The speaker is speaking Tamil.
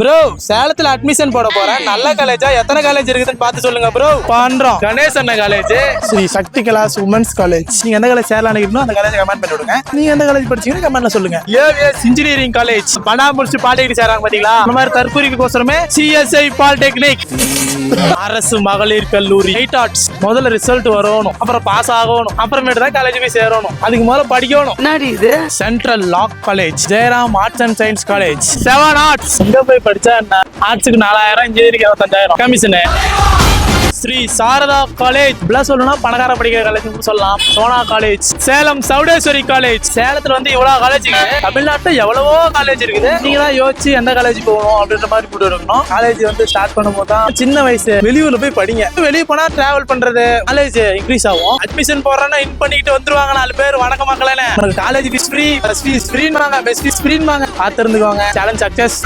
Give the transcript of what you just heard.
ப்ரோ சேலத்துல அட்மிஷன் போட போறேன். நல்ல காலேஜா எத்தனை காலேஜ் இருக்குதுன்னு பார்த்து சொல்லுங்க ப்ரோ. பண்றோம். கணேஷ் அண்ணா காலேஜ், ஸ்ரீ சக்தி கலாஸ் உமன்ஸ் காலேஜ். நீங்க எந்த காலேஜ் சேரலாம் நினைக்கிறீங்களோ அந்த காலேஜ் கமெண்ட் பண்ணி விடுங்க. நீங்க எந்த காலேஜ் படிச்சீங்கன்னு கமெண்ட்ல சொல்லுங்க. ஏவிஎஸ் இன்ஜினியரிங் காலேஜ் பணா முடிச்சு பாலிடெக்னிக் சேராங்க பாத்தீங்களா? அந்த மாதிரி தற்கூரிக்கோசரமே சிஎஸ்ஐ பாலிடெக்னிக். அரசு மகளிர் கல்லூரி எயிட் ஆர்ட்ஸ். முதல்ல ரிசல்ட் வரணும், அப்புறம் பாஸ் ஆகணும், அப்புறமேட்டு தான் காலேஜ் போய் சேரணும். அதுக்கு முதல்ல படிக்கணும். என்னடி இது? Central law college, Jayaram arts and science college, 7 arts. எங்க போய் படிச்சா என்ன? ஆர்ட்ஸுக்கு 4000, engineering 25,000 commission. Sri Sarada college, plus சொல்லணும்னா பணக்கார படிக்கிற காலேஜ் சொல்லலாம். Sona college, Salem Sowdeswari college. சேலத்துல வந்து இவ்வளவு காலேஜ் இருக்குது. தமிழ்நாட்டுல எவ்வளவோ காலேஜ் இருக்குது. நீங்க தான் யோசிச்சு எந்த காலேஜ் போகணும் அப்படின்ற மாதிரி போட்டு இருக்கணும். காலேஜ் வந்து ஸ்டார்ட் பண்ணும்போது தான் சின்ன வயசு வெளியூர்ல போய் படிங்க. வெளியே போனா டிராவல் பண்றது காலேஜ் இன்க்ரீஸ் ஆகும். அட்மிஷன் போடுறேன்னா இன் பண்ணிட்டு வந்துருவாங்க 4 பேர். வணக்கம் மக்களே, college fees free, bus fees ஃப்ரீன்னு பெஸ்ட் ஃபீஸ் ஃப்ரீன்னு பார்த்து இருந்துக்குவாங்க. Challenge success.